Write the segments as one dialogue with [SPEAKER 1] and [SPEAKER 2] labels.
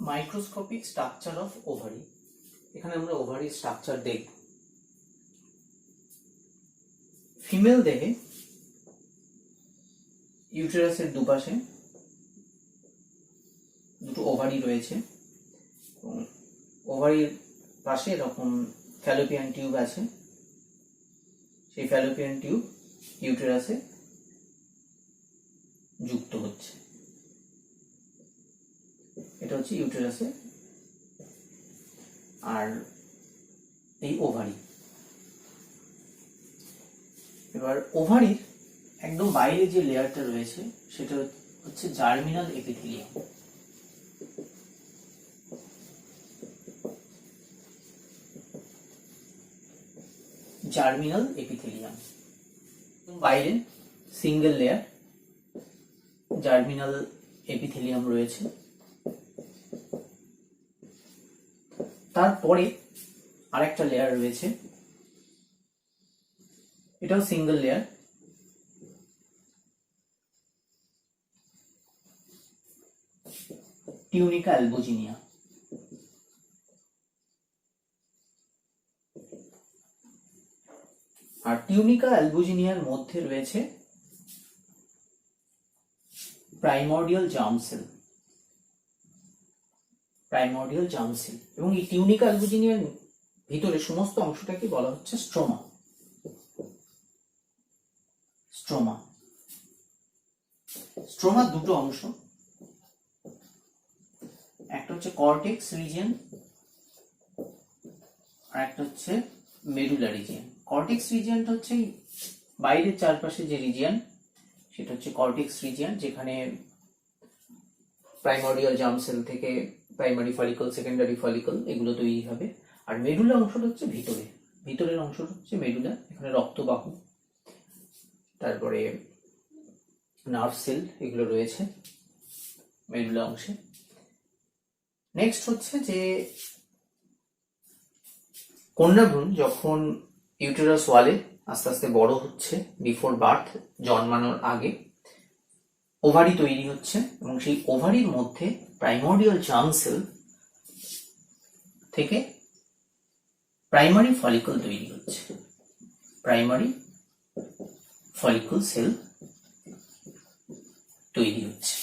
[SPEAKER 1] Microscopic structure of ovary. এখানে আমরা ovary structure দেখব। ফিমেল দেহে ইউটেরাসের দুপাশে দুটো ওভারি রয়েছে এবং ওভারির পাশে এরকম ফ্যালোপিয়ান টিউব আছে। সেই ফ্যালোপিয়ান টিউব ইউটেরাসে যুক্ত হচ্ছে। এটা হচ্ছে ইউটেরাসে আর এই ওভারি। এবার ওভারির একদম বাইরে যে লেয়ারটা রয়েছে সেটা হচ্ছে জার্মিনাল এপিথেলিয়াম। জার্মিনাল এপিথেলিয়াম বাইরে সিঙ্গেল লেয়ার জার্মিনাল এপিথেলিয়াম রয়েছে। তারপরে আরেকটা লেয়ার রয়েছে, এটাও সিঙ্গেল লেয়ার। টিউনিকা অ্যালবুজিনিয়া। আর টিউনিকা অ্যালবুজিনিয়ার মধ্যে রয়েছে primordial germ sell. Primordial germ sell এবং এই টিউনিকা অ্যালবুজিনিয়ার ভিতরে সমস্ত অংশটাকে বলা হচ্ছে স্ট্রোমা। স্ট্রোমা স্ট্রোমা দুটো অংশ, একটা হচ্ছে কর্টেক্স রিজিয়ন আর একটা হচ্ছে মেডুলা রিজিয়ন। কর্টেক্স রিজিয়নটা হচ্ছে বাইরের চারপাশে যে রিজিয়ন সেটা হচ্ছে কর্টেক্স রিজিয়ন, যেখানে প্রাইমর্ডিয়াল জার্ম সেল থেকে প্রাইমারি ফলিকল, সেকেন্ডারি ফলিকল এগুলো তৈরি হবে। আর মেডুলা অংশটা হচ্ছে ভিতরের অংশটা হচ্ছে মেডুলা। এখানে রক্তবাহু, তারপরে নার্ভ সেল এগুলো রয়েছে মেডুলা অংশে। নেক্সট হচ্ছে যে কন্যাভ্রূণ যখন ইউটেরাস ওয়ালে আস্তে আস্তে বড় হচ্ছে, বিফোর বার্থ, জন্মানোর আগে ওভারি তৈরি হচ্ছে এবং সেই ওভারির মধ্যে প্রাইমর্ডিয়াল জার্ম সেল থেকে প্রাইমারি ফলিকল তৈরি হচ্ছে। প্রাইমারি ফলিকল সেল তৈরি হচ্ছে।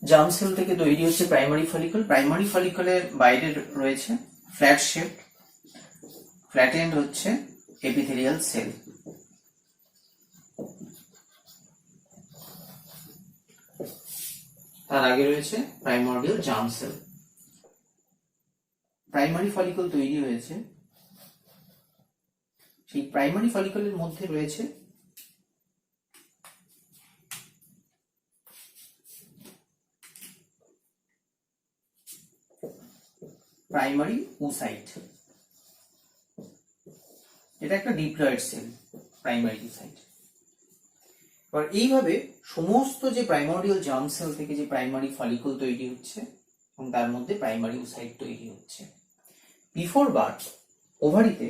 [SPEAKER 1] জার্ম সেল থেকে তৈরি হচ্ছে প্রাইমারি ফলিকল। প্রাইমারি ফলিকলের বাইরে রয়েছে ফ্ল্যাট শেপ, ফ্ল্যাট এন্ড হচ্ছে এপিথেলিয়াল সেল। তার আগে রয়েছে primordial germ sell. Primary follicle তৈরি হয়েছে, সেই প্রাইমারি ফলিকলের মধ্যে রয়েছে প্রাইমারি ওসাইট। এটা একটা ডিপ্লয়েড সেল, প্রাইমারি ওসাইট। এবার এইভাবে সমস্ত যে প্রাইমর্ডিয়াল জার্ম সেল থেকে যে প্রাইমারি ফলিকল তৈরি হচ্ছে এবং তার মধ্যে প্রাইমারি ওসাইট তৈরি হচ্ছে। বিফোর বার্থ ওভারিতে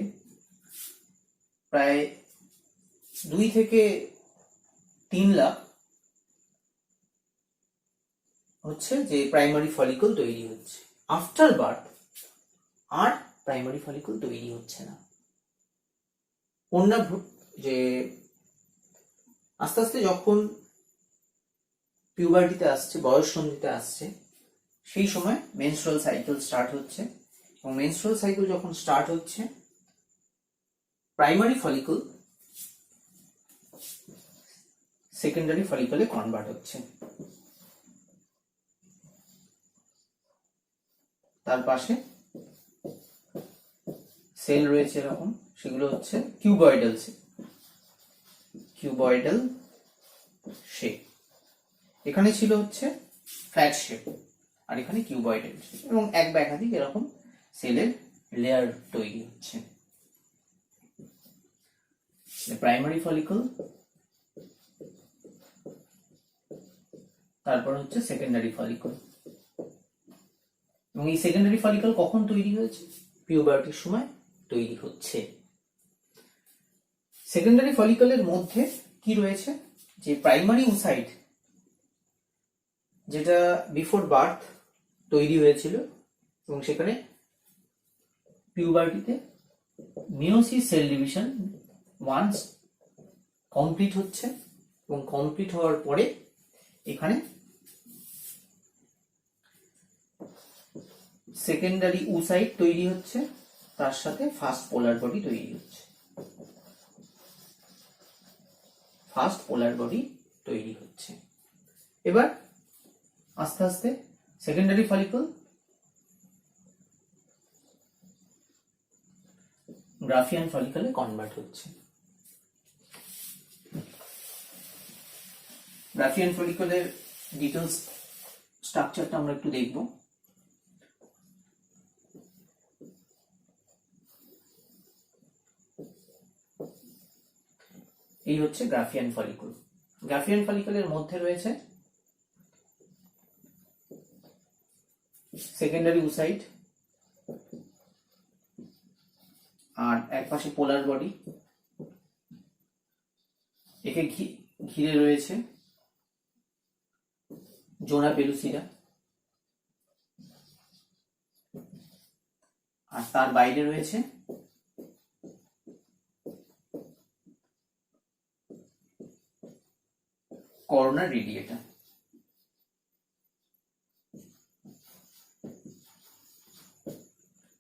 [SPEAKER 1] প্রায় 2 থেকে 3 লাখ হচ্ছে যে প্রাইমারি ফলিকল তৈরি হচ্ছে। আফটার বার্থ আর প্রাইমারি ফলিকল তৈরি হচ্ছে না। কন্যাভ্রূণ যে আস্তে আস্তে যখন পিউবার্টিতে আসছে, বয়স সন্ধিতে আসছে, সেই সময় মেনস্ট্রুয়াল সাইকেল স্টার্ট হচ্ছে এবং মেনস্ট্রুয়াল সাইকেল যখন স্টার্ট হচ্ছে প্রাইমারি ফলিকল সেকেন্ডারি ফলিকলে কনভার্ট হচ্ছে। তার পাশে সেল রয়েছে এরকম, সেগুলো হচ্ছে কিউবয়েডাল সেল। Cuboidal shape. এখানে ছিল হচ্ছে ফ্ল্যাট শেপ আর এখানে কিউবয়েডাল শেপ এবং এক বা একাধিক এরকম সেলের লেয়ার তৈরি হচ্ছে। প্রাইমারি ফলিকল, তারপর হচ্ছে সেকেন্ডারি ফলিকল। এবং এই সেকেন্ডারি ফলিকল কখন তৈরি হয়েছে? পিউবার্টির সময় তৈরি হচ্ছে। সেকেন্ডারি ফলিকলের মধ্যে কি রয়েছে? যে প্রাইমারি ওসাইট যেটা বিফোর বার্থ তৈরি হয়েছিল এবং সেখানে পিউবার্টিতে meiosis cell division once complete হচ্ছে এবং কমপ্লিট হওয়ার পরে এখানে সেকেন্ডারি উসাইট তৈরি হচ্ছে, তার সাথে ফার্স্ট পোলার বডি তৈরি হচ্ছে। ফার্স্ট পোলার বডি তৈরি হচ্ছে। এবার আস্তে আস্তে সেকেন্ডারি ফলিকল গ্রাফিয়ান ফলিকলে কনভার্ট হচ্ছে। গ্রাফিয়ান ফলিকলের ডিটেলস স্ট্রাকচারটা আমরা একটু দেখব। এই হচ্ছে গ্রাফিয়ান ফলিকল। গ্রাফিয়ান ফলিকলের মধ্যে রয়েছে সেকেন্ডারি উসাইট আর একপাশে পোলার বডি, একে ঘিরে রয়েছে জোনা পেলুসিডা, আর তার বাইরে রয়েছে করোনা রেডিয়েটা।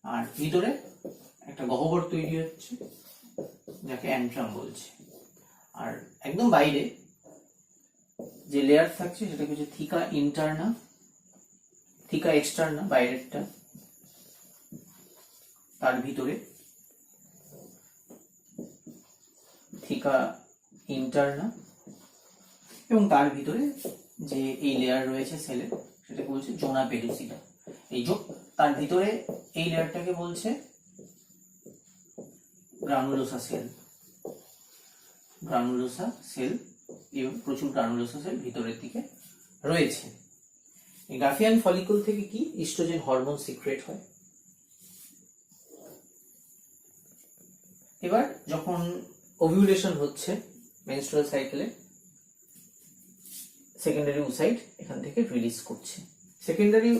[SPEAKER 1] আর ভিতরে একটা গহ্বর তৈরি হচ্ছে যাকে অ্যান্ট্রাম বলছে। আর একদম বাইরে যে লেয়ার থাকছে সেটাকে হচ্ছে থিকা ইন্টারনা, থিকা এক্সটার্না বাইরেরটা, তার ভিতরে থিকা ইন্টারনা, এবং তার ভিতরে যে এই লেয়ার রয়েছে সেলের সেটাকে বলছে জোনা পেলুসিডা। এই তার ভিতরে এই লেয়ারটাকে বলছে গ্রানুলোসা সেল। গ্রানুলোসা সেল এবং প্রচুর গ্রানুলোসা সেল ভিতরের দিকে রয়েছে। এই গ্রাফিয়ান ফলিকল থেকে কি ইস্ট্রোজেন হরমোন সিক্রেট হয়। এবার যখন ওভিউলেশন হচ্ছে মেনস্ট্রুয়াল সাইকেলে, সেকেন্ডারি উসাইট এখান থেকে রিলিজ করছে। সেকেন্ডারি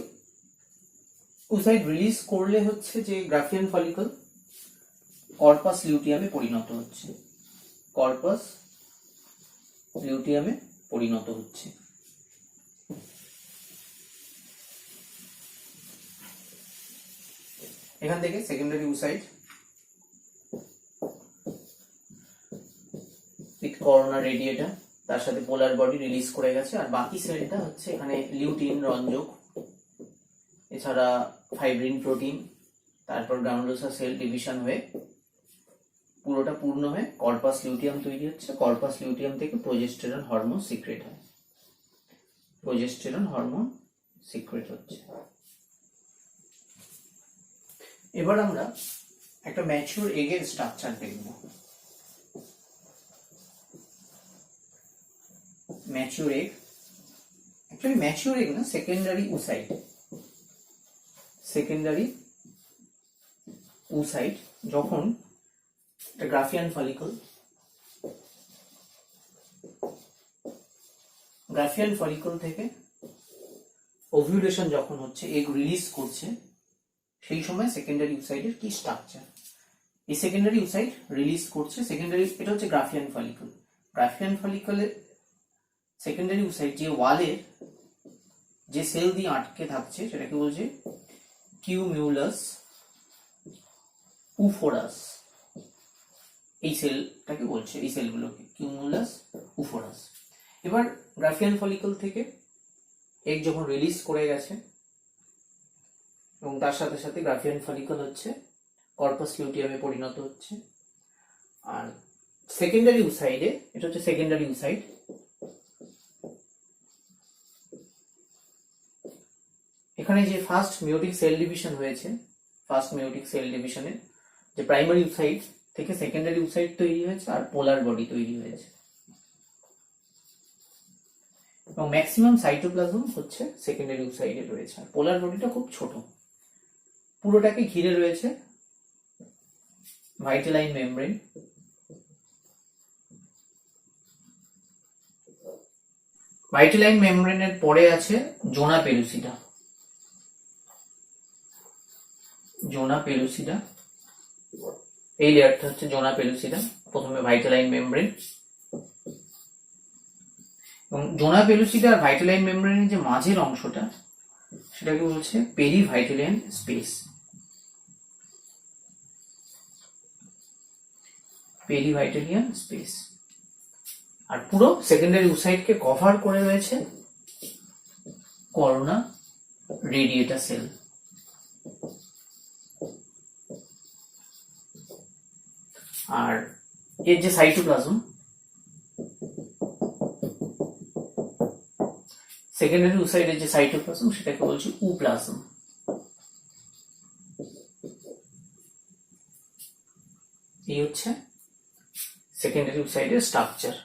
[SPEAKER 1] উসাইট রিলিজ করলে হচ্ছে যে গ্রাফিয়ান ফলিকল কর্পাস লিউটিয়ামে পরিণত হচ্ছে। কর্পাস লিউটিয়ামে পরিণত হচ্ছে। এখান থেকে সেকেন্ডারি উসাইট উইথ করোনা রেডিয়েটা তার সাথে পোলার বডি রিলিজ করে গেছে। আর বাকি সেলটা হচ্ছে এখানে লিউটিন রঞ্জক, এছাড়া ফাইব্রিন প্রোটিন, তারপর গ্রানুলোসা সেল ডিভিশন হয়ে পুরোটা পূর্ণ হয়ে কর্পাস লিউটিয়াম তৈরি হচ্ছে। কর্পাস লিউটিয়াম থেকে প্রোজেস্টেরন হরমোন সিক্রেট হয়। প্রোজেস্টেরন হরমোন সিক্রেট হচ্ছে। এবার আমরা একটা ম্যাচিউর এগের স্ট্রাকচার দেখব। Mature egg, actually mature egg না, সেকেন্ডারি উসাইট। সেকেন্ডারি উসাইট যখন একটা গ্রাফিয়ান ফলিকল, গ্রাফিয়ান ফলিকল থেকে ওভিউলেশন যখন হচ্ছে, এগ রিলিজ করছে, সেই সময় সেকেন্ডারি উসাইটের কি স্ট্রাকচার। এই সেকেন্ডারি উসাইট রিলিজ করছে, সেকেন্ডারি, এটা হচ্ছে Graafian follicle. Graafian ফলিকলের secondary oocyte যে ওয়ালের যে সেল দিয়ে আটকে থাকছে সেটাকে বলছে কিউমিউলাস উফোরাস। এই সেলটাকে বলছে, এই সেলগুলোকে কিউমিউলাস উফোরাস। এবার গ্রাফিয়ান ফলিকল থেকে এগ যখন রিলিজ করে গেছে এবং তার সাথে সাথে গ্রাফিয়ান ফলিকল হচ্ছে কর্পাস লিউটিয়ামে পরিণত হচ্ছে। আর সেকেন্ডারি উসাইডে, এটা হচ্ছে সেকেন্ডারি উসাইড, এখানে যে ফার্স্ট মিওটিক সেল ডিভিশন হয়েছে, ফার্স্ট মিওটিক সেল ডিভিশনে যে প্রাইমারি উসাইড থেকে সেকেন্ডারি উসাইড তৈরি হয়েছে আর পোলার বডি তৈরি হয়েছে। এবং ম্যাক্সিমাম সাইটোপ্লাজম হচ্ছে সেকেন্ডারি উসাইডে রয়েছে। আর পোলার বডিটা খুব ছোট, পুরোটাকে ঘিরে রয়েছে ভাইটালাইন মেমব্রেন। ভাইটালাইন মেমব্রেনের পরে আছে জোনা পেলুসিডা। জোনা পেলুসিডা, এই লেয়ারটা হচ্ছে জোনা পেলুসিডা। প্রথমে ভাইটালাইন মেমব্রেন, এবং জোনা পেলুসিডা আর ভাইটালাইন মেমব্রেনের যে মাঝের অংশটা সেটাকে বলছে পেরিভাইটালিয়ান স্পেস। পেরিভাইটালিয়ান স্পেস। আর পুরো সেকেন্ডারি উসাইডকে কভার করে রয়েছে করোনা রেডিয়েটা সেল। আর এর যে সাইটোপ্লাজম, সেকেন্ডারি উসাইডের যে সাইটোপ্লাজম সেটাকে বলছি উপ্লাজম। এই হচ্ছে সেকেন্ডারি উসাইডের স্ট্রাকচার।